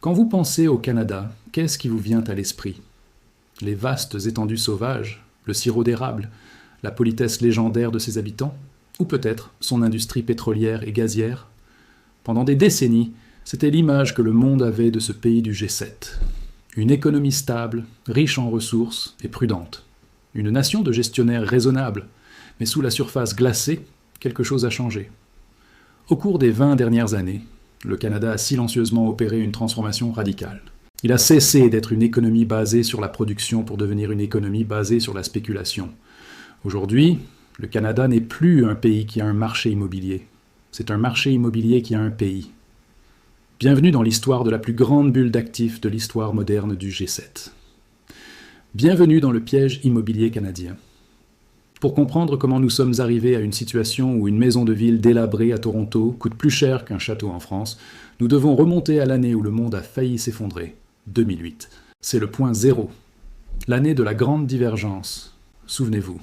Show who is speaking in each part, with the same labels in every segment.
Speaker 1: Quand vous pensez au Canada, qu'est-ce qui vous vient à l'esprit? Les vastes étendues sauvages, le sirop d'érable, la politesse légendaire de ses habitants? Ou peut-être son industrie pétrolière et gazière? Pendant des décennies, c'était l'image que le monde avait de ce pays du G7. Une économie stable, riche en ressources et prudente. Une nation de gestionnaires raisonnables, mais sous la surface glacée, quelque chose a changé. Au cours des 20 dernières années, le Canada a silencieusement opéré une transformation radicale. Il a cessé d'être une économie basée sur la production pour devenir une économie basée sur la spéculation. Aujourd'hui, le Canada n'est plus un pays qui a un marché immobilier. C'est un marché immobilier qui a un pays. Bienvenue dans l'histoire de la plus grande bulle d'actifs de l'histoire moderne du G7. Bienvenue dans le piège immobilier canadien. Pour comprendre comment nous sommes arrivés à une situation où une maison de ville délabrée à Toronto coûte plus cher qu'un château en France, nous devons remonter à l'année où le monde a failli s'effondrer, 2008. C'est le point zéro, l'année de la grande divergence. Souvenez-vous.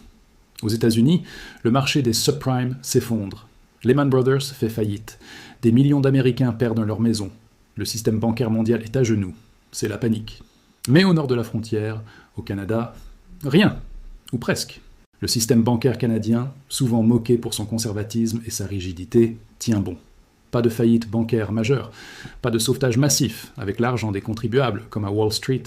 Speaker 1: Aux États-Unis, le marché des subprimes s'effondre. Lehman Brothers fait faillite. Des millions d'Américains perdent leur maison. Le système bancaire mondial est à genoux. C'est la panique. Mais au nord de la frontière, au Canada, rien, ou presque. Le système bancaire canadien, souvent moqué pour son conservatisme et sa rigidité, tient bon. Pas de faillite bancaire majeure, pas de sauvetage massif avec l'argent des contribuables comme à Wall Street.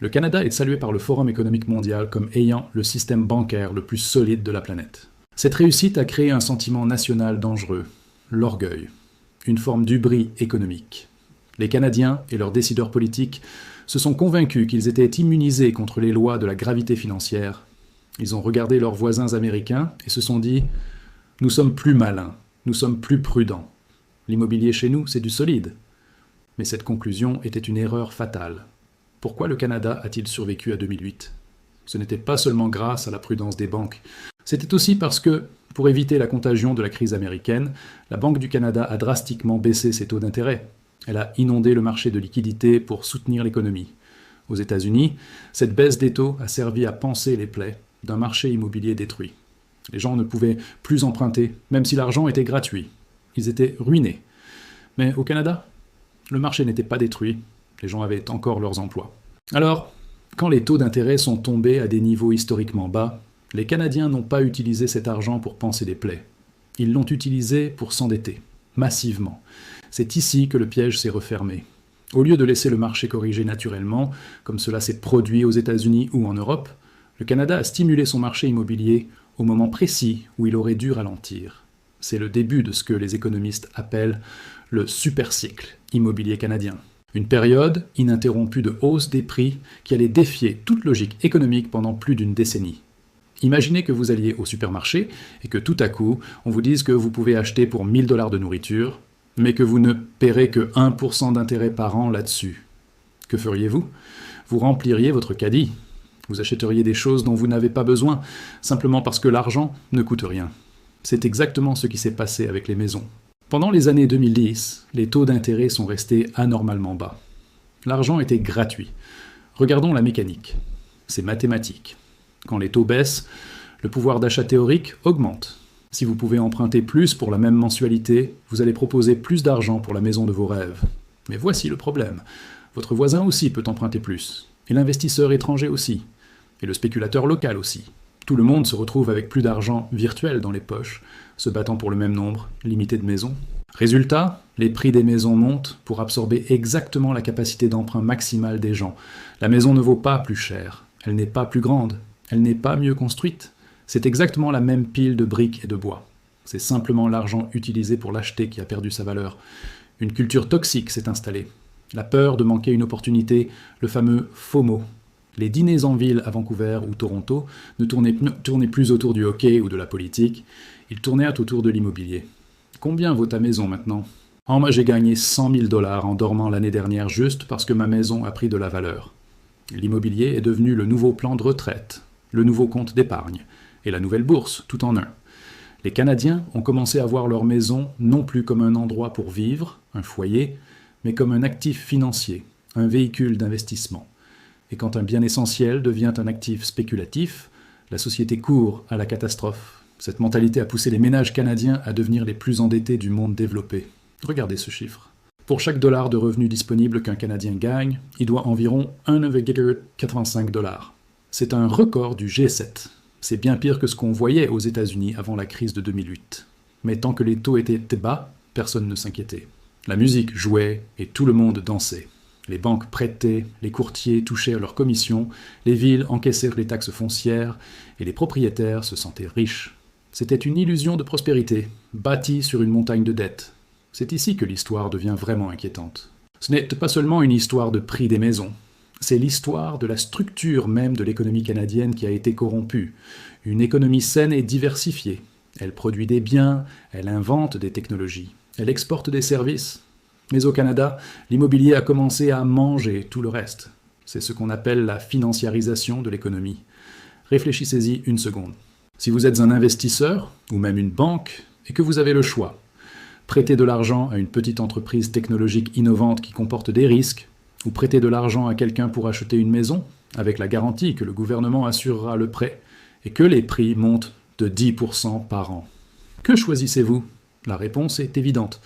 Speaker 1: Le Canada est salué par le Forum économique mondial comme ayant le système bancaire le plus solide de la planète. Cette réussite a créé un sentiment national dangereux, l'orgueil, une forme d'hubris économique. Les Canadiens et leurs décideurs politiques se sont convaincus qu'ils étaient immunisés contre les lois de la gravité financière. Ils ont regardé leurs voisins américains et se sont dit « Nous sommes plus malins, nous sommes plus prudents. L'immobilier chez nous, c'est du solide. » Mais cette conclusion était une erreur fatale. Pourquoi le Canada a-t-il survécu à 2008? Ce n'était pas seulement grâce à la prudence des banques. C'était aussi parce que, pour éviter la contagion de la crise américaine, la Banque du Canada a drastiquement baissé ses taux d'intérêt. Elle a inondé le marché de liquidités pour soutenir l'économie. Aux États-Unis, cette baisse des taux a servi à panser les plaies d'un marché immobilier détruit. Les gens ne pouvaient plus emprunter, même si l'argent était gratuit. Ils étaient ruinés. Mais au Canada, le marché n'était pas détruit. Les gens avaient encore leurs emplois. Alors, quand les taux d'intérêt sont tombés à des niveaux historiquement bas, les Canadiens n'ont pas utilisé cet argent pour panser des plaies. Ils l'ont utilisé pour s'endetter, massivement. C'est ici que le piège s'est refermé. Au lieu de laisser le marché corriger naturellement, comme cela s'est produit aux États-Unis ou en Europe, le Canada a stimulé son marché immobilier au moment précis où il aurait dû ralentir. C'est le début de ce que les économistes appellent le supercycle immobilier canadien. Une période ininterrompue de hausse des prix qui allait défier toute logique économique pendant plus d'une décennie. Imaginez que vous alliez au supermarché et que tout à coup, on vous dise que vous pouvez acheter pour 1 000 $ de nourriture, mais que vous ne paierez que 1% d'intérêt par an là-dessus. Que feriez-vous? Vous rempliriez votre caddie. Vous achèteriez des choses dont vous n'avez pas besoin, simplement parce que l'argent ne coûte rien. C'est exactement ce qui s'est passé avec les maisons. Pendant les années 2010, les taux d'intérêt sont restés anormalement bas. L'argent était gratuit. Regardons la mécanique. C'est mathématique. Quand les taux baissent, le pouvoir d'achat théorique augmente. Si vous pouvez emprunter plus pour la même mensualité, vous allez proposer plus d'argent pour la maison de vos rêves. Mais voici le problème. Votre voisin aussi peut emprunter plus. Et l'investisseur étranger aussi. Et le spéculateur local aussi. Tout le monde se retrouve avec plus d'argent virtuel dans les poches, se battant pour le même nombre limité de maisons. Résultat, les prix des maisons montent pour absorber exactement la capacité d'emprunt maximale des gens. La maison ne vaut pas plus cher. Elle n'est pas plus grande. Elle n'est pas mieux construite. C'est exactement la même pile de briques et de bois. C'est simplement l'argent utilisé pour l'acheter qui a perdu sa valeur. Une culture toxique s'est installée. La peur de manquer une opportunité, le fameux FOMO. Les dîners en ville à Vancouver ou Toronto ne tournaient plus autour du hockey ou de la politique, ils tournaient autour de l'immobilier. Combien vaut ta maison maintenant? Oh, moi j'ai gagné 100 000 $ en dormant l'année dernière juste parce que ma maison a pris de la valeur. L'immobilier est devenu le nouveau plan de retraite, le nouveau compte d'épargne, et la nouvelle bourse, tout en un. Les Canadiens ont commencé à voir leur maison non plus comme un endroit pour vivre, un foyer, mais comme un actif financier, un véhicule d'investissement. Et quand un bien essentiel devient un actif spéculatif, la société court à la catastrophe. Cette mentalité a poussé les ménages canadiens à devenir les plus endettés du monde développé. Regardez ce chiffre. Pour chaque dollar de revenu disponible qu'un Canadien gagne, il doit environ 1,85 $. C'est un record du G7. C'est bien pire que ce qu'on voyait aux États-Unis avant la crise de 2008. Mais tant que les taux étaient bas, personne ne s'inquiétait. La musique jouait et tout le monde dansait. Les banques prêtaient, les courtiers touchaient à leurs commissions, les villes encaissèrent les taxes foncières et les propriétaires se sentaient riches. C'était une illusion de prospérité, bâtie sur une montagne de dettes. C'est ici que l'histoire devient vraiment inquiétante. Ce n'est pas seulement une histoire de prix des maisons, c'est l'histoire de la structure même de l'économie canadienne qui a été corrompue. Une économie saine et diversifiée. Elle produit des biens, elle invente des technologies, elle exporte des services. Mais au Canada, l'immobilier a commencé à manger tout le reste. C'est ce qu'on appelle la financiarisation de l'économie. Réfléchissez-y une seconde. Si vous êtes un investisseur, ou même une banque, et que vous avez le choix, prêter de l'argent à une petite entreprise technologique innovante qui comporte des risques, ou prêter de l'argent à quelqu'un pour acheter une maison, avec la garantie que le gouvernement assurera le prêt, et que les prix montent de 10% par an. Que choisissez-vous? La réponse est évidente.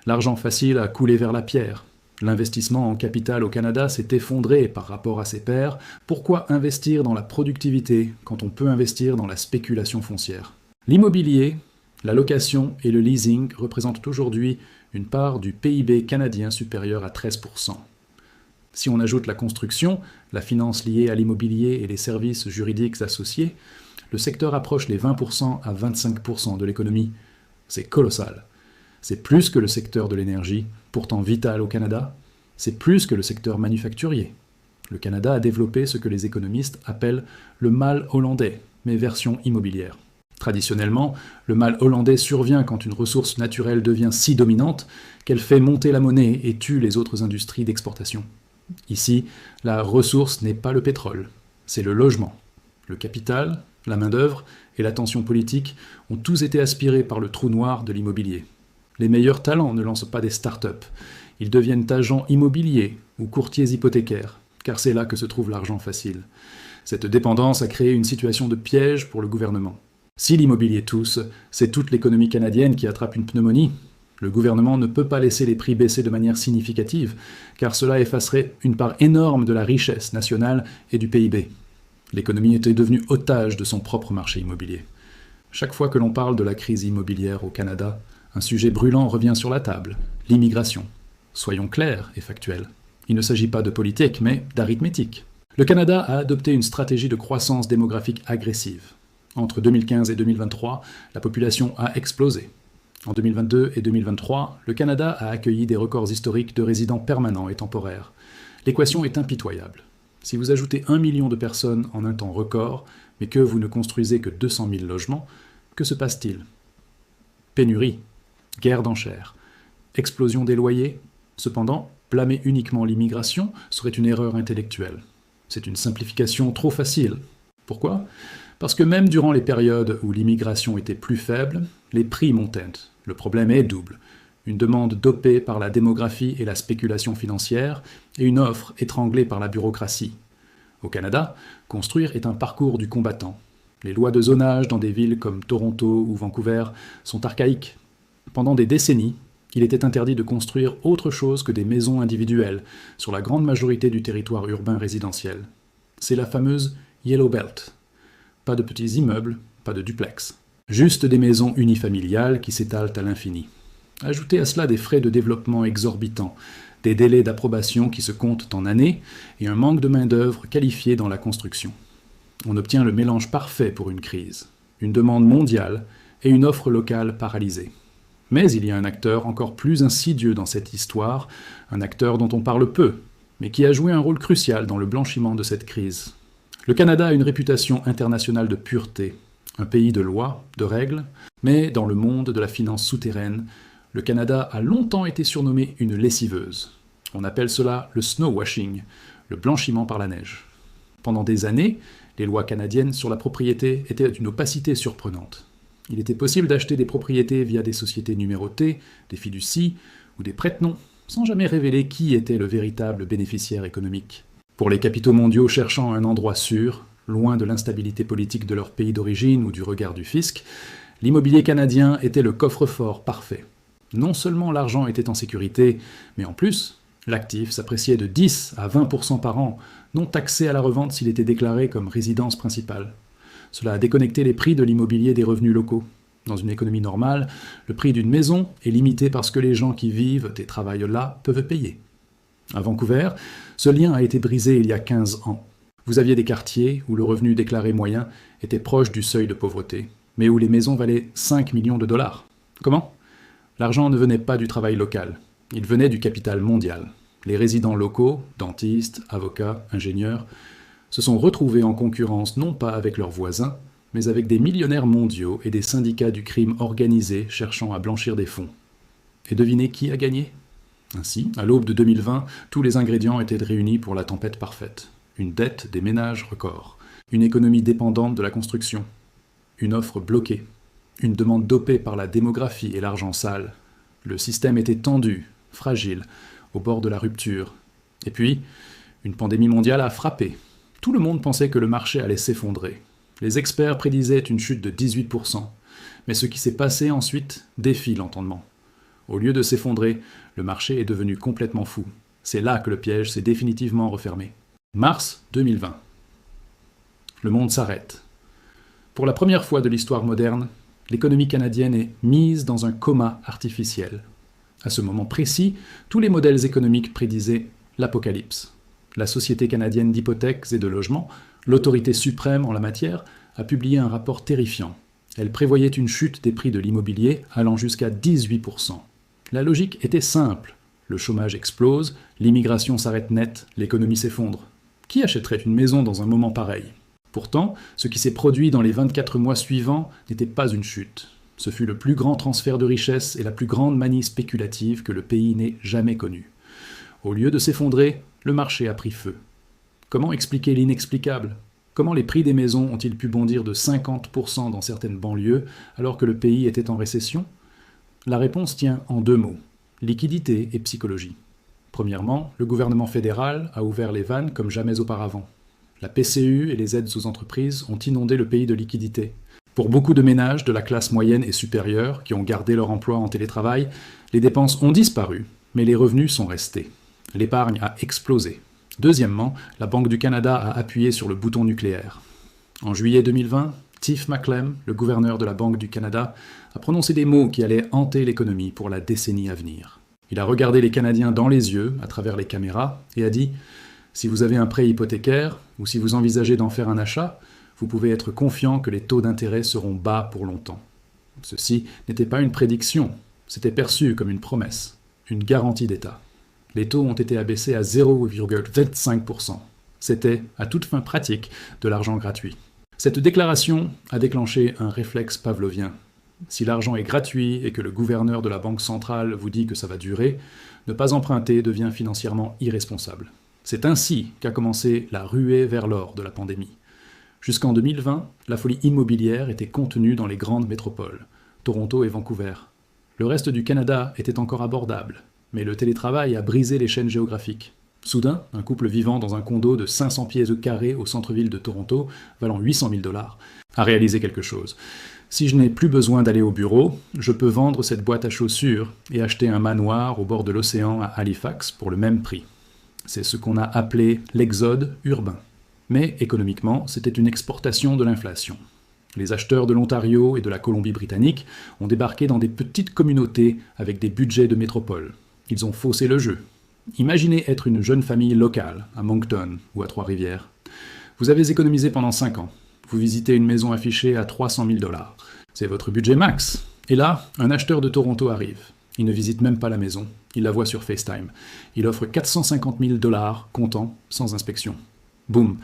Speaker 1: L'argent facile a coulé vers la pierre. L'investissement en capital au Canada s'est effondré par rapport à ses pairs. Pourquoi investir dans la productivité quand on peut investir dans la spéculation foncière? L'immobilier, la location et le leasing représentent aujourd'hui une part du PIB canadien supérieure à 13%. Si on ajoute la construction, la finance liée à l'immobilier et les services juridiques associés, le secteur approche les 20% à 25% de l'économie. C'est colossal. C'est plus que le secteur de l'énergie, pourtant vital au Canada. C'est plus que le secteur manufacturier. Le Canada a développé ce que les économistes appellent le mal hollandais, mais version immobilière. Traditionnellement, le mal hollandais survient quand une ressource naturelle devient si dominante qu'elle fait monter la monnaie et tue les autres industries d'exportation. Ici, la ressource n'est pas le pétrole, c'est le logement. Le capital, la main-d'œuvre et la tension politique ont tous été aspirés par le trou noir de l'immobilier. Les meilleurs talents ne lancent pas des start-up. Ils deviennent agents immobiliers ou courtiers hypothécaires, car c'est là que se trouve l'argent facile. Cette dépendance a créé une situation de piège pour le gouvernement. Si l'immobilier tousse, c'est toute l'économie canadienne qui attrape une pneumonie. Le gouvernement ne peut pas laisser les prix baisser de manière significative, car cela effacerait une part énorme de la richesse nationale et du PIB. L'économie était devenue otage de son propre marché immobilier. Chaque fois que l'on parle de la crise immobilière au Canada, un sujet brûlant revient sur la table, l'immigration. Soyons clairs et factuels. Il ne s'agit pas de politique, mais d'arithmétique. Le Canada a adopté une stratégie de croissance démographique agressive. Entre 2015 et 2023, la population a explosé. En 2022 et 2023, le Canada a accueilli des records historiques de résidents permanents et temporaires. L'équation est impitoyable. Si vous ajoutez 1 million de personnes en un temps record, mais que vous ne construisez que 200 000 logements, que se passe-t-il? Pénurie, guerre d'enchères, explosion des loyers. Cependant, blâmer uniquement l'immigration serait une erreur intellectuelle. C'est une simplification trop facile. Pourquoi? Parce que même durant les périodes où l'immigration était plus faible, les prix montaient. Le problème est double. Une demande dopée par la démographie et la spéculation financière, et une offre étranglée par la bureaucratie. Au Canada, construire est un parcours du combattant. Les lois de zonage dans des villes comme Toronto ou Vancouver sont archaïques. Pendant des décennies, il était interdit de construire autre chose que des maisons individuelles sur la grande majorité du territoire urbain résidentiel. C'est la fameuse Yellow Belt. Pas de petits immeubles, pas de duplex. Juste des maisons unifamiliales qui s'étalent à l'infini. Ajoutez à cela des frais de développement exorbitants, des délais d'approbation qui se comptent en années et un manque de main-d'œuvre qualifiée dans la construction. On obtient le mélange parfait pour une crise, une demande mondiale et une offre locale paralysée. Mais il y a un acteur encore plus insidieux dans cette histoire, un acteur dont on parle peu, mais qui a joué un rôle crucial dans le blanchiment de cette crise. Le Canada a une réputation internationale de pureté, un pays de lois, de règles, mais dans le monde de la finance souterraine, le Canada a longtemps été surnommé une lessiveuse. On appelle cela le snowwashing, le blanchiment par la neige. Pendant des années, les lois canadiennes sur la propriété étaient d'une opacité surprenante. Il était possible d'acheter des propriétés via des sociétés numérotées, des fiducies ou des prête-noms, sans jamais révéler qui était le véritable bénéficiaire économique. Pour les capitaux mondiaux cherchant un endroit sûr, loin de l'instabilité politique de leur pays d'origine ou du regard du fisc, l'immobilier canadien était le coffre-fort parfait. Non seulement l'argent était en sécurité, mais en plus, l'actif s'appréciait de 10 à 20% par an, non taxé à la revente s'il était déclaré comme résidence principale. Cela a déconnecté les prix de l'immobilier des revenus locaux. Dans une économie normale, le prix d'une maison est limité parce que les gens qui vivent et travaillent là peuvent payer. À Vancouver, ce lien a été brisé il y a 15 ans. Vous aviez des quartiers où le revenu déclaré moyen était proche du seuil de pauvreté, mais où les maisons valaient 5 millions de dollars. Comment ? L'argent ne venait pas du travail local, il venait du capital mondial. Les résidents locaux, dentistes, avocats, ingénieurs, se sont retrouvés en concurrence non pas avec leurs voisins, mais avec des millionnaires mondiaux et des syndicats du crime organisé cherchant à blanchir des fonds. Et devinez qui a gagné ? Ainsi, à l'aube de 2020, tous les ingrédients étaient réunis pour la tempête parfaite. Une dette des ménages record, une économie dépendante de la construction, une offre bloquée, une demande dopée par la démographie et l'argent sale. Le système était tendu, fragile, au bord de la rupture. Et puis, une pandémie mondiale a frappé. Tout le monde pensait que le marché allait s'effondrer. Les experts prédisaient une chute de 18%. Mais ce qui s'est passé ensuite défie l'entendement. Au lieu de s'effondrer, le marché est devenu complètement fou. C'est là que le piège s'est définitivement refermé. Mars 2020. Le monde s'arrête. Pour la première fois de l'histoire moderne, l'économie canadienne est mise dans un coma artificiel. À ce moment précis, tous les modèles économiques prédisaient l'apocalypse. La Société canadienne d'hypothèques et de logements, l'autorité suprême en la matière, a publié un rapport terrifiant. Elle prévoyait une chute des prix de l'immobilier allant jusqu'à 18%. La logique était simple. Le chômage explose, l'immigration s'arrête net, l'économie s'effondre. Qui achèterait une maison dans un moment pareil ? Pourtant, ce qui s'est produit dans les 24 mois suivants n'était pas une chute. Ce fut le plus grand transfert de richesse et la plus grande manie spéculative que le pays n'ait jamais connue. Au lieu de s'effondrer, le marché a pris feu. Comment expliquer l'inexplicable ? Comment les prix des maisons ont-ils pu bondir de 50% dans certaines banlieues alors que le pays était en récession ? La réponse tient en 2 mots, liquidité et psychologie. Premièrement, le gouvernement fédéral a ouvert les vannes comme jamais auparavant. La PCU et les aides aux entreprises ont inondé le pays de liquidités. Pour beaucoup de ménages de la classe moyenne et supérieure qui ont gardé leur emploi en télétravail, les dépenses ont disparu, mais les revenus sont restés. L'épargne a explosé. Deuxièmement, la Banque du Canada a appuyé sur le bouton nucléaire. En juillet 2020, Tiff Macklem, le gouverneur de la Banque du Canada, a prononcé des mots qui allaient hanter l'économie pour la décennie à venir. Il a regardé les Canadiens dans les yeux, à travers les caméras, et a dit « Si vous avez un prêt hypothécaire, ou si vous envisagez d'en faire un achat, vous pouvez être confiant que les taux d'intérêt seront bas pour longtemps. » Ceci n'était pas une prédiction, c'était perçu comme une promesse, une garantie d'État. Les taux ont été abaissés à 0,25%. C'était, à toute fin pratique, de l'argent gratuit. Cette déclaration a déclenché un réflexe pavlovien. Si l'argent est gratuit et que le gouverneur de la Banque centrale vous dit que ça va durer, ne pas emprunter devient financièrement irresponsable. C'est ainsi qu'a commencé la ruée vers l'or de la pandémie. Jusqu'en 2020, la folie immobilière était contenue dans les grandes métropoles, Toronto et Vancouver. Le reste du Canada était encore abordable, mais le télétravail a brisé les chaînes géographiques. Soudain, un couple vivant dans un condo de 500 pieds carrés au centre-ville de Toronto, valant 800 000 $, a réalisé quelque chose. Si je n'ai plus besoin d'aller au bureau, je peux vendre cette boîte à chaussures et acheter un manoir au bord de l'océan à Halifax pour le même prix. C'est ce qu'on a appelé l'exode urbain. Mais économiquement, c'était une exportation de l'inflation. Les acheteurs de l'Ontario et de la Colombie-Britannique ont débarqué dans des petites communautés avec des budgets de métropole. Ils ont faussé le jeu. Imaginez être une jeune famille locale, à Moncton ou à Trois-Rivières. Vous avez économisé pendant 5 ans. Vous visitez une maison affichée à 300 000 $. C'est votre budget max. Et là, un acheteur de Toronto arrive. Il ne visite même pas la maison. Il la voit sur FaceTime. Il offre 450 000 $ comptant, sans inspection. Boum,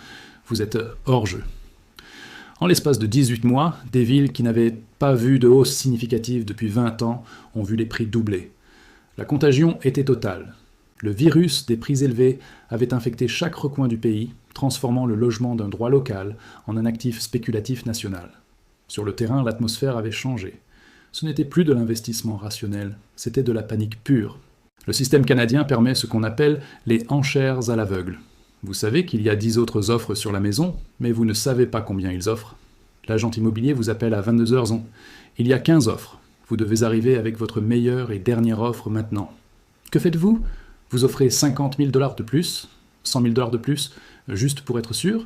Speaker 1: vous êtes hors jeu. En l'espace de 18 mois, des villes qui n'avaient pas vu de hausse significative depuis 20 ans ont vu les prix doubler. La contagion était totale. Le virus des prix élevés avait infecté chaque recoin du pays, transformant le logement d'un droit local en un actif spéculatif national. Sur le terrain, l'atmosphère avait changé. Ce n'était plus de l'investissement rationnel, c'était de la panique pure. Le système canadien permet ce qu'on appelle les enchères à l'aveugle. Vous savez qu'il y a 10 autres offres sur la maison, mais vous ne savez pas combien ils offrent. L'agent immobilier vous appelle à 22h. Il y a 15 offres. Vous devez arriver avec votre meilleure et dernière offre maintenant. Que faites-vous? Vous offrez 50 000 $ de plus, 100 000 $ de plus, juste pour être sûr?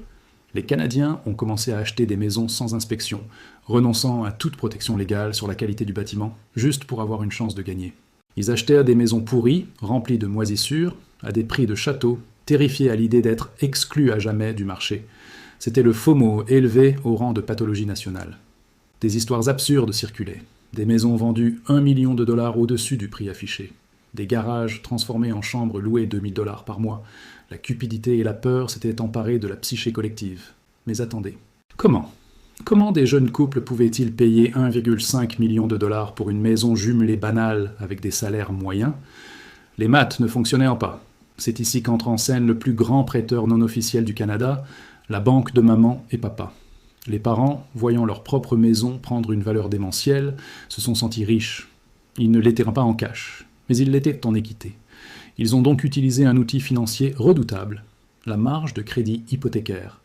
Speaker 1: Les Canadiens ont commencé à acheter des maisons sans inspection, renonçant à toute protection légale sur la qualité du bâtiment, juste pour avoir une chance de gagner. Ils achetèrent des maisons pourries, remplies de moisissures, à des prix de château, terrifiés à l'idée d'être exclus à jamais du marché. C'était le FOMO élevé au rang de pathologie nationale. Des histoires absurdes circulaient. Des maisons vendues 1 million de dollars au-dessus du prix affiché. Des garages transformés en chambres louées 2 000 $ par mois. La cupidité et la peur s'étaient emparées de la psyché collective. Mais attendez. Comment des jeunes couples pouvaient-ils payer 1,5 million de dollars pour une maison jumelée banale avec des salaires moyens? Les maths ne fonctionnaient pas. C'est ici qu'entre en scène le plus grand prêteur non officiel du Canada, la banque de maman et papa. Les parents, voyant leur propre maison prendre une valeur démentielle, se sont sentis riches. Ils ne l'étaient pas en cash, mais ils l'étaient en équité. Ils ont donc utilisé un outil financier redoutable, la marge de crédit hypothécaire.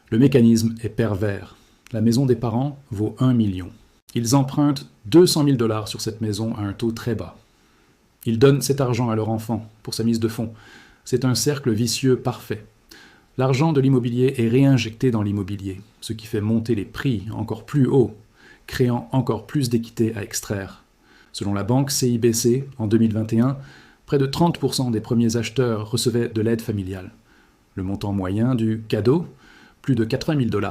Speaker 1: Le mécanisme est pervers. La maison des parents vaut 1 million. Ils empruntent 200 000 $ sur cette maison à un taux très bas. Ils donnent cet argent à leur enfant pour sa mise de fonds. C'est un cercle vicieux parfait. L'argent de l'immobilier est réinjecté dans l'immobilier, ce qui fait monter les prix encore plus haut, créant encore plus d'équité à extraire. Selon la banque CIBC, en 2021, près de 30% des premiers acheteurs recevaient de l'aide familiale. Le montant moyen du cadeau, plus de 80 000 $.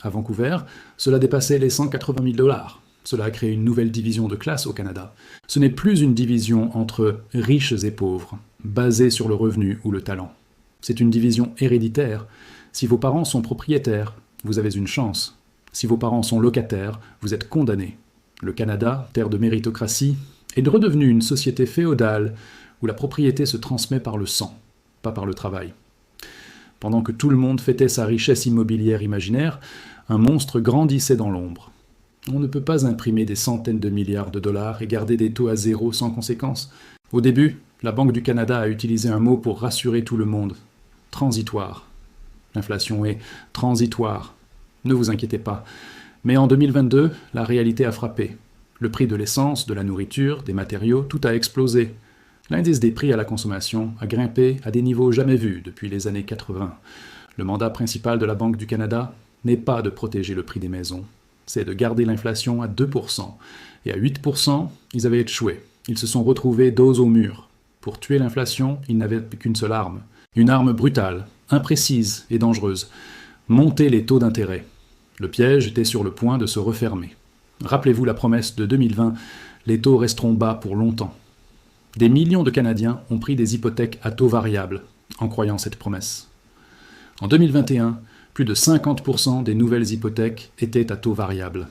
Speaker 1: À Vancouver, cela dépassait les 180 000 $. Cela a créé une nouvelle division de classe au Canada. Ce n'est plus une division entre riches et pauvres, basée sur le revenu ou le talent. C'est une division héréditaire. Si vos parents sont propriétaires, vous avez une chance. Si vos parents sont locataires, vous êtes condamnés. Le Canada, terre de méritocratie, est redevenu une société féodale où la propriété se transmet par le sang, pas par le travail. Pendant que tout le monde fêtait sa richesse immobilière imaginaire, un monstre grandissait dans l'ombre. On ne peut pas imprimer des centaines de milliards de dollars et garder des taux à zéro sans conséquence. Au début, la Banque du Canada a utilisé un mot pour rassurer tout le monde. Transitoire. L'inflation est transitoire. Ne vous inquiétez pas. Mais en 2022, la réalité a frappé. Le prix de l'essence, de la nourriture, des matériaux, tout a explosé. L'indice des prix à la consommation a grimpé à des niveaux jamais vus depuis les années 80. Le mandat principal de la Banque du Canada n'est pas de protéger le prix des maisons. C'est de garder l'inflation à 2%. Et à 8%, ils avaient échoué. Ils se sont retrouvés dos au mur. Pour tuer l'inflation, ils n'avaient qu'une seule arme. Une arme brutale, imprécise et dangereuse. Monter les taux d'intérêt. Le piège était sur le point de se refermer. Rappelez-vous la promesse de 2020, les taux resteront bas pour longtemps. Des millions de Canadiens ont pris des hypothèques à taux variable, en croyant cette promesse. En 2021, plus de 50% des nouvelles hypothèques étaient à taux variable.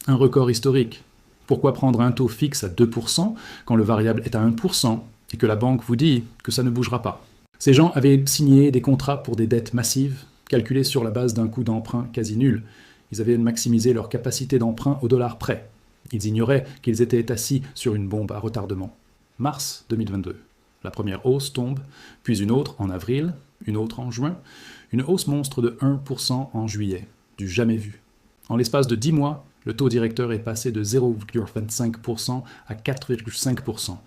Speaker 1: Un record historique. Pourquoi prendre un taux fixe à 2% quand le variable est à 1% et que la banque vous dit que ça ne bougera pas? Ces gens avaient signé des contrats pour des dettes massives, calculées sur la base d'un coût d'emprunt quasi nul. Ils avaient maximisé leur capacité d'emprunt au dollar près. Ils ignoraient qu'ils étaient assis sur une bombe à retardement. Mars 2022. La première hausse tombe, puis une autre en avril, une autre en juin, une hausse monstre de 1% en juillet, du jamais vu. En l'espace de 10 mois, le taux directeur est passé de 0,25% à 4,5%.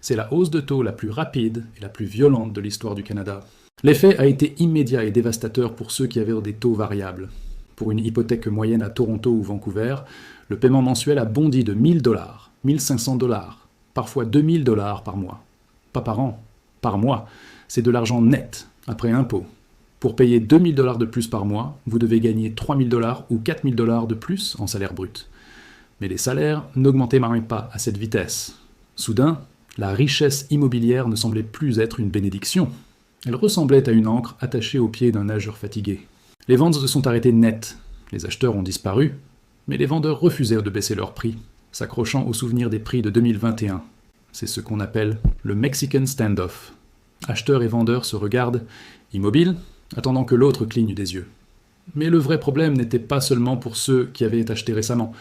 Speaker 1: C'est la hausse de taux la plus rapide et la plus violente de l'histoire du Canada. L'effet a été immédiat et dévastateur pour ceux qui avaient des taux variables. Pour une hypothèque moyenne à Toronto ou Vancouver, le paiement mensuel a bondi de 1 000 $, 1 500 $, parfois 2 000 $ par mois. Pas par an, par mois. C'est de l'argent net, après impôt. Pour payer 2 000 $ de plus par mois, vous devez gagner 3 000 $ ou 4 000 $ de plus en salaire brut. Mais les salaires n'augmentaient pas à cette vitesse. Soudain, la richesse immobilière ne semblait plus être une bénédiction. Elle ressemblait à une ancre attachée au pied d'un nageur fatigué. Les ventes se sont arrêtées net. Les acheteurs ont disparu, mais les vendeurs refusèrent de baisser leurs prix, s'accrochant au souvenir des prix de 2021. C'est ce qu'on appelle le Mexican standoff. Acheteurs et vendeurs se regardent, immobiles, attendant que l'autre cligne des yeux. Mais le vrai problème n'était pas seulement pour ceux qui avaient acheté récemment.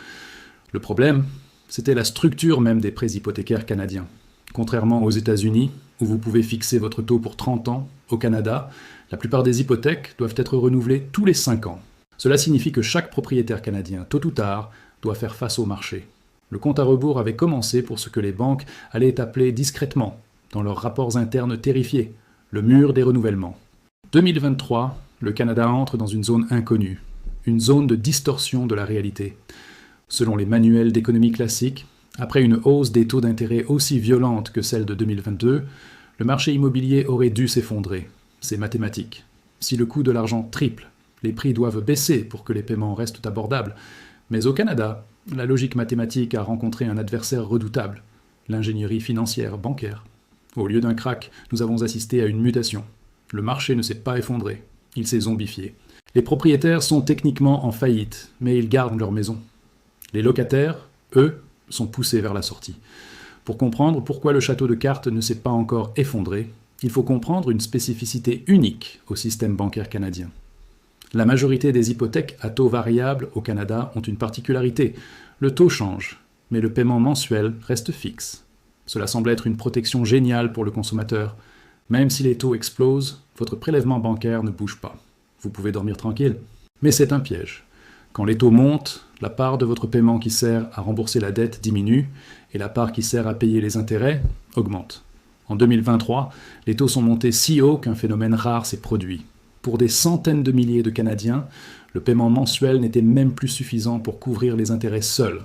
Speaker 1: Le problème, c'était la structure même des prêts hypothécaires canadiens. Contrairement aux États-Unis, où vous pouvez fixer votre taux pour 30 ans, au Canada, la plupart des hypothèques doivent être renouvelées tous les 5 ans. Cela signifie que chaque propriétaire canadien, tôt ou tard, doit faire face au marché. Le compte à rebours avait commencé pour ce que les banques allaient appeler discrètement, dans leurs rapports internes terrifiés, le mur des renouvellements. 2023, le Canada entre dans une zone inconnue, une zone de distorsion de la réalité. Selon les manuels d'économie classique, après une hausse des taux d'intérêt aussi violente que celle de 2022, le marché immobilier aurait dû s'effondrer. C'est mathématique. Si le coût de l'argent triple, les prix doivent baisser pour que les paiements restent abordables. Mais au Canada, la logique mathématique a rencontré un adversaire redoutable, l'ingénierie financière bancaire. Au lieu d'un crack, nous avons assisté à une mutation. Le marché ne s'est pas effondré, il s'est zombifié. Les propriétaires sont techniquement en faillite, mais ils gardent leur maison. Les locataires, eux, sont poussés vers la sortie. Pour comprendre pourquoi le château de cartes ne s'est pas encore effondré, il faut comprendre une spécificité unique au système bancaire canadien. La majorité des hypothèques à taux variable au Canada ont une particularité. Le taux change, mais le paiement mensuel reste fixe. Cela semble être une protection géniale pour le consommateur. Même si les taux explosent, votre prélèvement bancaire ne bouge pas. Vous pouvez dormir tranquille. Mais c'est un piège. Quand les taux montent, la part de votre paiement qui sert à rembourser la dette diminue et la part qui sert à payer les intérêts augmente. En 2023, les taux sont montés si haut qu'un phénomène rare s'est produit. Pour des centaines de milliers de Canadiens, le paiement mensuel n'était même plus suffisant pour couvrir les intérêts seuls.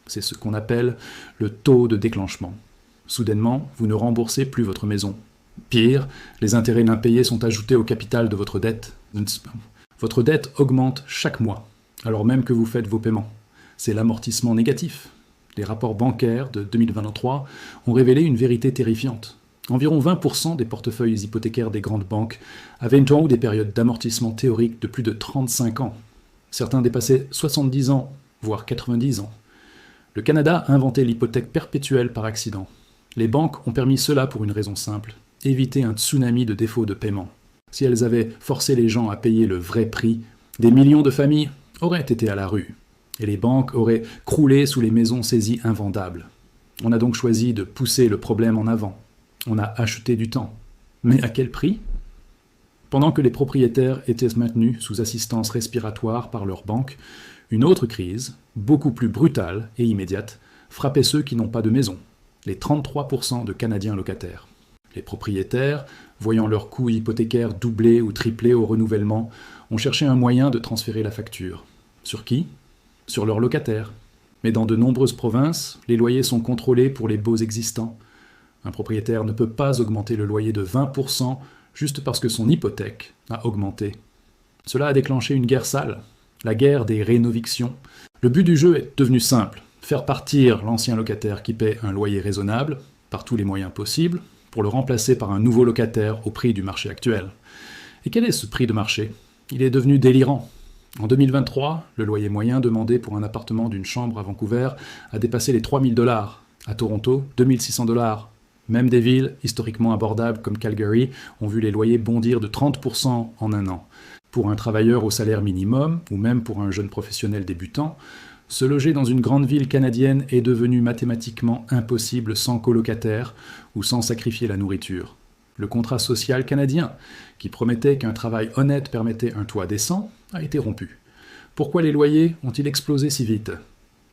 Speaker 1: C'est ce qu'on appelle le taux de déclenchement. Soudainement, vous ne remboursez plus votre maison. Pire, les intérêts impayés sont ajoutés au capital de votre dette. Votre dette augmente chaque mois, alors même que vous faites vos paiements. C'est l'amortissement négatif. Les rapports bancaires de 2023 ont révélé une vérité terrifiante. Environ 20% des portefeuilles hypothécaires des grandes banques avaient en haut des périodes d'amortissement théorique de plus de 35 ans. Certains dépassaient 70 ans, voire 90 ans. Le Canada a inventé l'hypothèque perpétuelle par accident. Les banques ont permis cela pour une raison simple, éviter un tsunami de défauts de paiement. Si elles avaient forcé les gens à payer le vrai prix, des millions de familles auraient été à la rue, et les banques auraient croulé sous les maisons saisies invendables. On a donc choisi de pousser le problème en avant. On a acheté du temps. Mais à quel prix ? Pendant que les propriétaires étaient maintenus sous assistance respiratoire par leurs banques, une autre crise, beaucoup plus brutale et immédiate, frappait ceux qui n'ont pas de maison, les 33% de Canadiens locataires. Les propriétaires, voyant leurs coûts hypothécaires doubler ou tripler au renouvellement, ont cherché un moyen de transférer la facture. Sur qui ? Sur leurs locataires. Mais dans de nombreuses provinces, les loyers sont contrôlés pour les baux existants. Un propriétaire ne peut pas augmenter le loyer de 20% juste parce que son hypothèque a augmenté. Cela a déclenché une guerre sale, la guerre des rénovictions. Le but du jeu est devenu simple, faire partir l'ancien locataire qui paie un loyer raisonnable, par tous les moyens possibles, pour le remplacer par un nouveau locataire au prix du marché actuel. Et quel est ce prix de marché ? Il est devenu délirant. En 2023, le loyer moyen demandé pour un appartement d'une chambre à Vancouver a dépassé les 3 000 $. À Toronto, 2 600 $. Même des villes historiquement abordables comme Calgary ont vu les loyers bondir de 30% en un an. Pour un travailleur au salaire minimum, ou même pour un jeune professionnel débutant, se loger dans une grande ville canadienne est devenu mathématiquement impossible sans colocataire ou sans sacrifier la nourriture. Le contrat social canadien, qui promettait qu'un travail honnête permettait un toit décent, a été rompu. Pourquoi les loyers ont-ils explosé si vite ?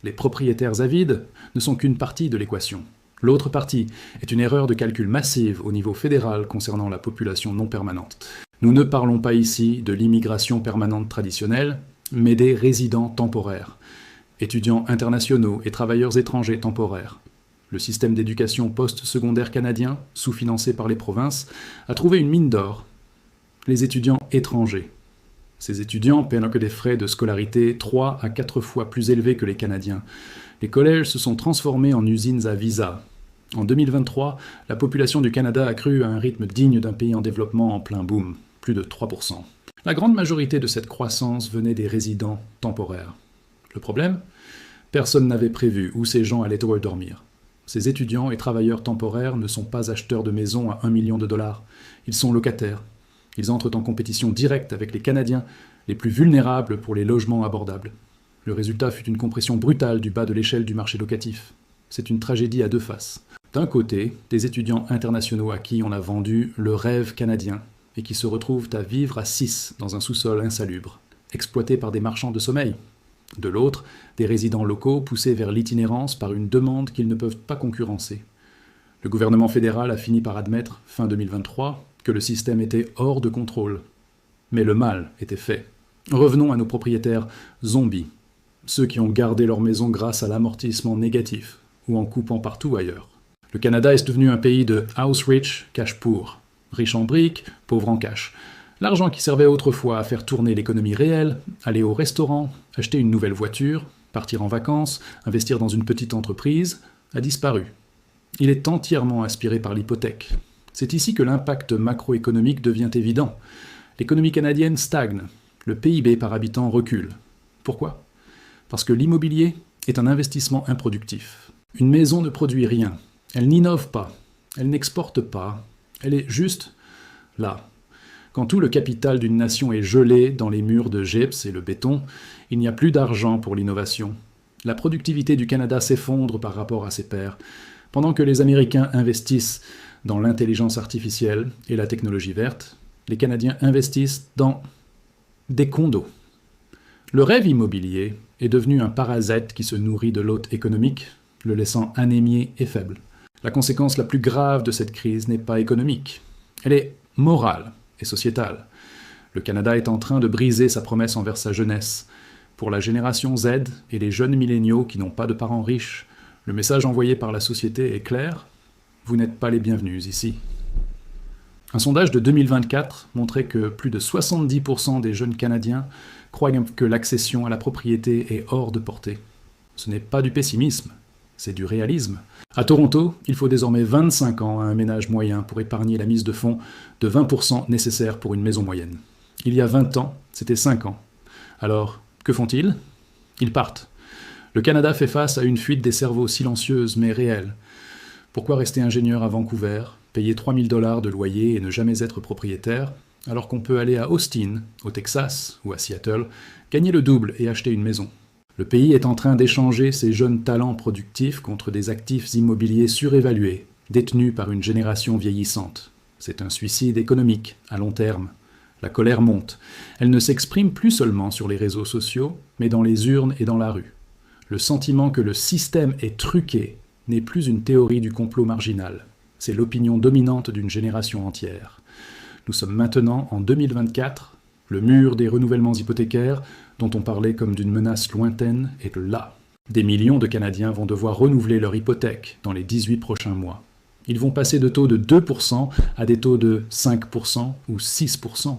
Speaker 1: Les propriétaires avides ne sont qu'une partie de l'équation. L'autre partie est une erreur de calcul massive au niveau fédéral concernant la population non permanente. Nous ne parlons pas ici de l'immigration permanente traditionnelle, mais des résidents temporaires, étudiants internationaux et travailleurs étrangers temporaires. Le système d'éducation post-secondaire canadien, sous-financé par les provinces, a trouvé une mine d'or. Les étudiants étrangers. Ces étudiants paient que des frais de scolarité 3 à 4 fois plus élevés que les Canadiens. Les collèges se sont transformés en usines à visa. En 2023, la population du Canada a cru à un rythme digne d'un pays en développement en plein boom, plus de 3%. La grande majorité de cette croissance venait des résidents temporaires. Le problème ? Personne n'avait prévu où ces gens allaient dormir. Ces étudiants et travailleurs temporaires ne sont pas acheteurs de maisons à $1 million. Ils sont locataires. Ils entrent en compétition directe avec les Canadiens les plus vulnérables pour les logements abordables. Le résultat fut une compression brutale du bas de l'échelle du marché locatif. C'est une tragédie à deux faces. D'un côté, des étudiants internationaux à qui on a vendu le rêve canadien et qui se retrouvent à vivre à 6 dans un sous-sol insalubre, exploités par des marchands de sommeil. De l'autre, des résidents locaux poussés vers l'itinérance par une demande qu'ils ne peuvent pas concurrencer. Le gouvernement fédéral a fini par admettre, fin 2023, que le système était hors de contrôle. Mais le mal était fait. Revenons à nos propriétaires zombies, ceux qui ont gardé leur maison grâce à l'amortissement négatif, ou en coupant partout ailleurs. Le Canada est devenu un pays de house rich, cash poor, riche en briques, pauvre en cash. L'argent qui servait autrefois à faire tourner l'économie réelle, aller au restaurant, acheter une nouvelle voiture, partir en vacances, investir dans une petite entreprise, a disparu. Il est entièrement aspiré par l'hypothèque. C'est ici que l'impact macroéconomique devient évident. L'économie canadienne stagne, le PIB par habitant recule. Pourquoi ? Parce que l'immobilier est un investissement improductif. Une maison ne produit rien, elle n'innove pas, elle n'exporte pas, elle est juste là. Quand tout le capital d'une nation est gelé dans les murs de gypse et le béton, il n'y a plus d'argent pour l'innovation. La productivité du Canada s'effondre par rapport à ses pairs, pendant que les Américains investissent dans l'intelligence artificielle et la technologie verte, les Canadiens investissent dans des condos. Le rêve immobilier est devenu un parasite qui se nourrit de l'hôte économique, le laissant anémié et faible. La conséquence la plus grave de cette crise n'est pas économique, elle est morale et sociétale. Le Canada est en train de briser sa promesse envers sa jeunesse. Pour la génération Z et les jeunes milléniaux qui n'ont pas de parents riches, le message envoyé par la société est clair, vous n'êtes pas les bienvenus ici. Un sondage de 2024 montrait que plus de 70% des jeunes Canadiens croient que l'accession à la propriété est hors de portée. Ce n'est pas du pessimisme, c'est du réalisme. À Toronto, il faut désormais 25 ans à un ménage moyen pour épargner la mise de fonds de 20% nécessaire pour une maison moyenne. Il y a 20 ans, c'était 5 ans. Alors, que font-ils ? Ils partent. Le Canada fait face à une fuite des cerveaux silencieuse mais réelle. Pourquoi rester ingénieur à Vancouver, payer 3 000 $ de loyer et ne jamais être propriétaire, alors qu'on peut aller à Austin, au Texas ou à Seattle, gagner le double et acheter une maison ? Le pays est en train d'échanger ses jeunes talents productifs contre des actifs immobiliers surévalués, détenus par une génération vieillissante. C'est un suicide économique, à long terme. La colère monte. Elle ne s'exprime plus seulement sur les réseaux sociaux, mais dans les urnes et dans la rue. Le sentiment que le système est truqué n'est plus une théorie du complot marginal. C'est l'opinion dominante d'une génération entière. Nous sommes maintenant en 2024, le mur des renouvellements hypothécaires, dont on parlait comme d'une menace lointaine, est là. Des millions de Canadiens vont devoir renouveler leur hypothèque dans les 18 prochains mois. Ils vont passer de taux de 2% à des taux de 5% ou 6%.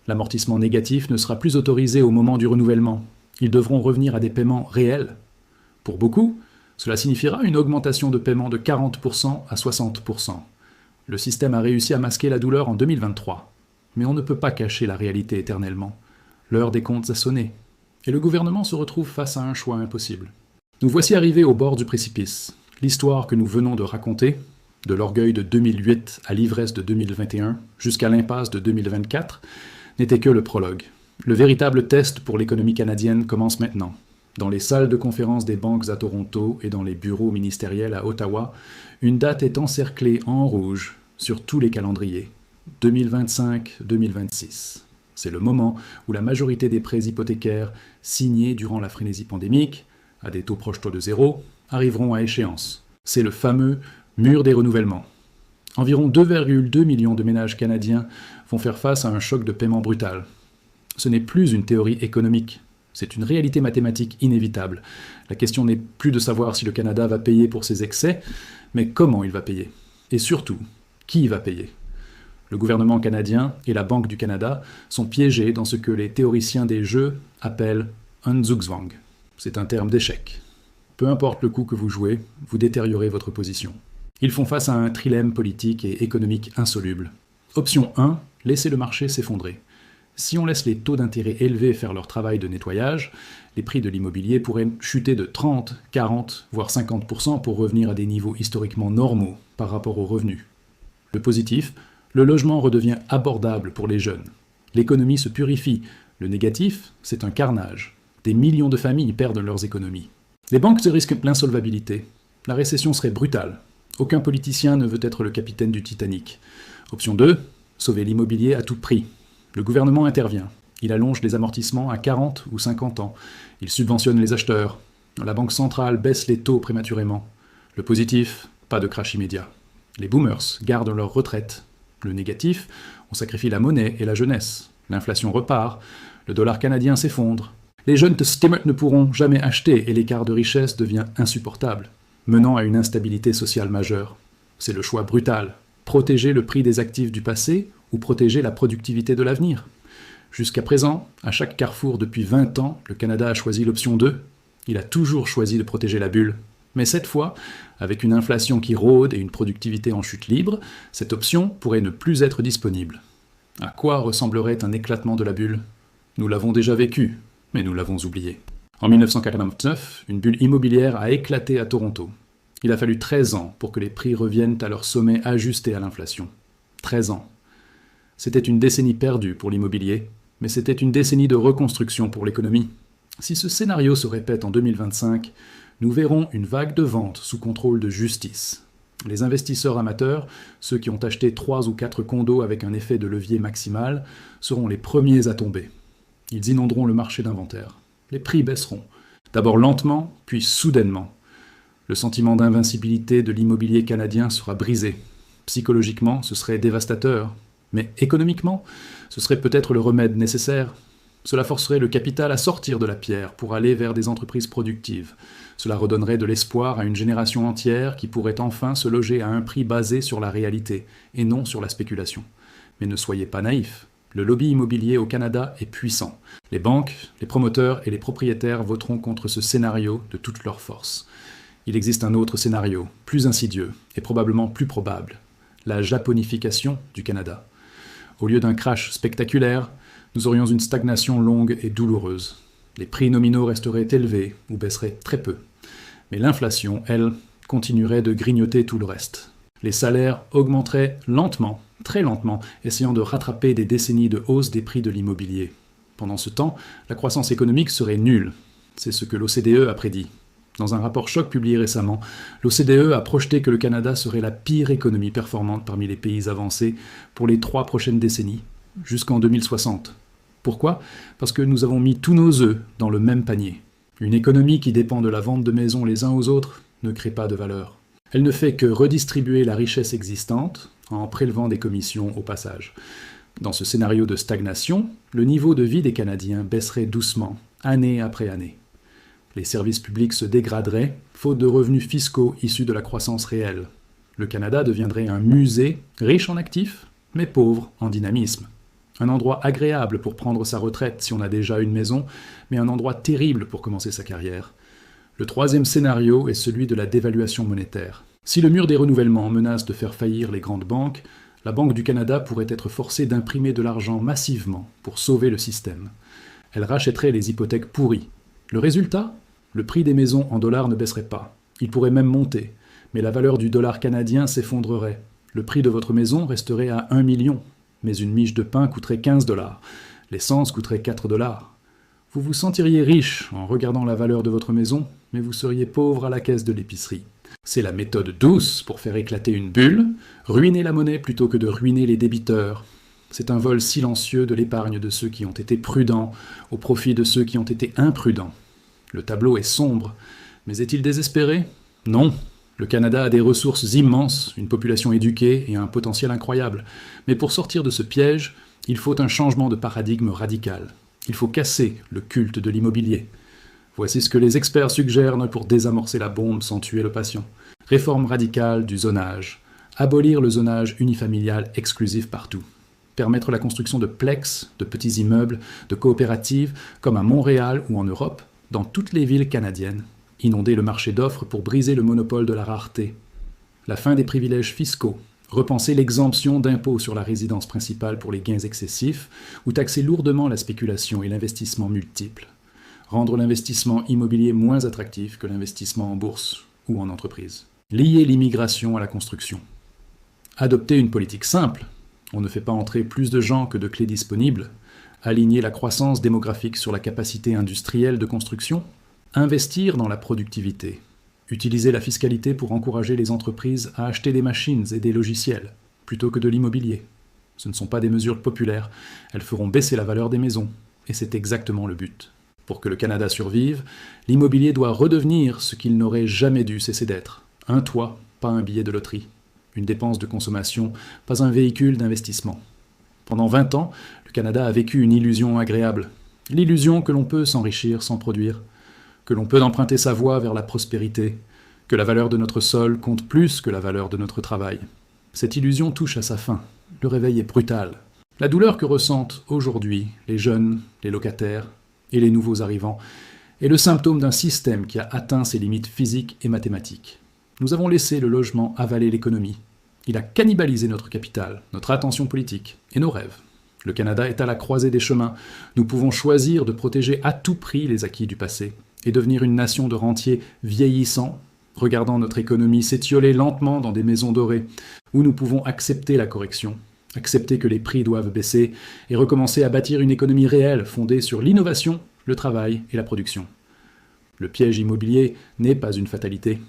Speaker 1: L'amortissement négatif ne sera plus autorisé au moment du renouvellement. Ils devront revenir à des paiements réels. Pour beaucoup, cela signifiera une augmentation de paiement de 40% à 60%. Le système a réussi à masquer la douleur en 2023. Mais on ne peut pas cacher la réalité éternellement. L'heure des comptes a sonné. Et le gouvernement se retrouve face à un choix impossible. Nous voici arrivés au bord du précipice. L'histoire que nous venons de raconter, de l'orgueil de 2008 à l'ivresse de 2021, jusqu'à l'impasse de 2024, n'était que le prologue. Le véritable test pour l'économie canadienne commence maintenant. Dans les salles de conférence des banques à Toronto et dans les bureaux ministériels à Ottawa, une date est encerclée en rouge sur tous les calendriers. 2025-2026. C'est le moment où la majorité des prêts hypothécaires signés durant la frénésie pandémique, à des taux proches de zéro, arriveront à échéance. C'est le fameux mur des renouvellements. Environ 2,2 millions de ménages canadiens vont faire face à un choc de paiement brutal. Ce n'est plus une théorie économique, c'est une réalité mathématique inévitable. La question n'est plus de savoir si le Canada va payer pour ses excès, mais comment il va payer. Et surtout, qui va payer ? Le gouvernement canadien et la Banque du Canada sont piégés dans ce que les théoriciens des jeux appellent un zugzwang. C'est un terme d'échec. Peu importe le coup que vous jouez, vous détériorez votre position. Ils font face à un trilemme politique et économique insoluble. Option 1, laisser le marché s'effondrer. Si on laisse les taux d'intérêt élevés faire leur travail de nettoyage, les prix de l'immobilier pourraient chuter de 30, 40, voire 50% pour revenir à des niveaux historiquement normaux par rapport aux revenus. Le positif, le logement redevient abordable pour les jeunes. L'économie se purifie. Le négatif, c'est un carnage. Des millions de familles perdent leurs économies. Les banques risquent l'insolvabilité. La récession serait brutale. Aucun politicien ne veut être le capitaine du Titanic. Option 2, sauver l'immobilier à tout prix. Le gouvernement intervient. Il allonge les amortissements à 40 ou 50 ans. Il subventionne les acheteurs. La banque centrale baisse les taux prématurément. Le positif, pas de crash immédiat. Les boomers gardent leur retraite. Le négatif, on sacrifie la monnaie et la jeunesse. L'inflation repart. Le dollar canadien s'effondre. Les jeunes de Stimmert ne pourront jamais acheter et l'écart de richesse devient insupportable, menant à une instabilité sociale majeure. C'est le choix brutal. Protéger le prix des actifs du passé ou protéger la productivité de l'avenir. Jusqu'à présent, à chaque carrefour depuis 20 ans, le Canada a choisi l'option 2. Il a toujours choisi de protéger la bulle. Mais cette fois, avec une inflation qui rôde et une productivité en chute libre, cette option pourrait ne plus être disponible. À quoi ressemblerait un éclatement de la bulle ? Nous l'avons déjà vécu, mais nous l'avons oublié. En 1989, une bulle immobilière a éclaté à Toronto. Il a fallu 13 ans pour que les prix reviennent à leur sommet ajusté à l'inflation. 13 ans. C'était une décennie perdue pour l'immobilier, mais c'était une décennie de reconstruction pour l'économie. Si ce scénario se répète en 2025, nous verrons une vague de ventes sous contrôle de justice. Les investisseurs amateurs, ceux qui ont acheté 3 ou 4 condos avec un effet de levier maximal, seront les premiers à tomber. Ils inonderont le marché d'inventaire. Les prix baisseront, d'abord lentement, puis soudainement. Le sentiment d'invincibilité de l'immobilier canadien sera brisé. Psychologiquement, ce serait dévastateur. Mais économiquement, ce serait peut-être le remède nécessaire. Cela forcerait le capital à sortir de la pierre pour aller vers des entreprises productives. Cela redonnerait de l'espoir à une génération entière qui pourrait enfin se loger à un prix basé sur la réalité et non sur la spéculation. Mais ne soyez pas naïfs. Le lobby immobilier au Canada est puissant. Les banques, les promoteurs et les propriétaires voteront contre ce scénario de toute leur force. Il existe un autre scénario, plus insidieux et probablement plus probable. La japonification du Canada. Au lieu d'un crash spectaculaire, nous aurions une stagnation longue et douloureuse. Les prix nominaux resteraient élevés ou baisseraient très peu. Mais l'inflation, elle, continuerait de grignoter tout le reste. Les salaires augmenteraient lentement, très lentement, essayant de rattraper des décennies de hausse des prix de l'immobilier. Pendant ce temps, la croissance économique serait nulle. C'est ce que l'OCDE a prédit. Dans un rapport choc publié récemment, l'OCDE a projeté que le Canada serait la pire économie performante parmi les pays avancés pour les 3 prochaines décennies, jusqu'en 2060. Pourquoi ? Parce que nous avons mis tous nos œufs dans le même panier. Une économie qui dépend de la vente de maisons les uns aux autres ne crée pas de valeur. Elle ne fait que redistribuer la richesse existante en prélevant des commissions au passage. Dans ce scénario de stagnation, le niveau de vie des Canadiens baisserait doucement, année après année. Les services publics se dégraderaient, faute de revenus fiscaux issus de la croissance réelle. Le Canada deviendrait un musée riche en actifs, mais pauvre en dynamisme. Un endroit agréable pour prendre sa retraite si on a déjà une maison, mais un endroit terrible pour commencer sa carrière. Le troisième scénario est celui de la dévaluation monétaire. Si le mur des renouvellements menace de faire faillir les grandes banques, la Banque du Canada pourrait être forcée d'imprimer de l'argent massivement pour sauver le système. Elle rachèterait les hypothèques pourries. Le résultat ? Le prix des maisons en dollars ne baisserait pas. Il pourrait même monter, mais la valeur du dollar canadien s'effondrerait. Le prix de votre maison resterait à 1 million, mais une miche de pain coûterait 15 $. L'essence coûterait 4 $. Vous vous sentiriez riche en regardant la valeur de votre maison, mais vous seriez pauvre à la caisse de l'épicerie. C'est la méthode douce pour faire éclater une bulle, ruiner la monnaie plutôt que de ruiner les débiteurs. C'est un vol silencieux de l'épargne de ceux qui ont été prudents au profit de ceux qui ont été imprudents. Le tableau est sombre, mais est-il désespéré ? Non. Le Canada a des ressources immenses, une population éduquée et un potentiel incroyable. Mais pour sortir de ce piège, il faut un changement de paradigme radical. Il faut casser le culte de l'immobilier. Voici ce que les experts suggèrent pour désamorcer la bombe sans tuer le patient. Réforme radicale du zonage. Abolir le zonage unifamilial exclusif partout. Permettre la construction de plex, de petits immeubles, de coopératives, comme à Montréal ou en Europe, dans toutes les villes canadiennes. Inonder le marché d'offres pour briser le monopole de la rareté. La fin des privilèges fiscaux. Repenser l'exemption d'impôt sur la résidence principale pour les gains excessifs ou taxer lourdement la spéculation et l'investissement multiple. Rendre l'investissement immobilier moins attractif que l'investissement en bourse ou en entreprise. Lier l'immigration à la construction. Adopter une politique simple. On ne fait pas entrer plus de gens que de clés disponibles. Aligner la croissance démographique sur la capacité industrielle de construction. Investir dans la productivité. Utiliser la fiscalité pour encourager les entreprises à acheter des machines et des logiciels, plutôt que de l'immobilier. Ce ne sont pas des mesures populaires, elles feront baisser la valeur des maisons. et c'est exactement le but. Pour que le Canada survive, l'immobilier doit redevenir ce qu'il n'aurait jamais dû cesser d'être. Un toit, pas un billet de loterie. Une dépense de consommation, pas un véhicule d'investissement. Pendant 20 ans, le Canada a vécu une illusion agréable. L'illusion que l'on peut s'enrichir sans produire, que l'on peut emprunter sa voie vers la prospérité, que la valeur de notre sol compte plus que la valeur de notre travail. Cette illusion touche à sa fin. Le réveil est brutal. La douleur que ressentent aujourd'hui les jeunes, les locataires et les nouveaux arrivants est le symptôme d'un système qui a atteint ses limites physiques et mathématiques. Nous avons laissé le logement avaler l'économie. Il a cannibalisé notre capital, notre attention politique et nos rêves. Le Canada est à la croisée des chemins. Nous pouvons choisir de protéger à tout prix les acquis du passé et devenir une nation de rentiers vieillissants, regardant notre économie s'étioler lentement dans des maisons dorées, où nous pouvons accepter la correction, accepter que les prix doivent baisser et recommencer à bâtir une économie réelle fondée sur l'innovation, le travail et la production. Le piège immobilier n'est pas une fatalité.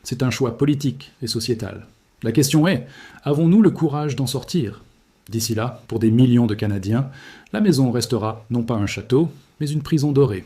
Speaker 1: C'est un choix politique et sociétal. La question est, avons-nous le courage d'en sortir ? D'ici là, pour des millions de Canadiens, la maison restera non pas un château, mais une prison dorée.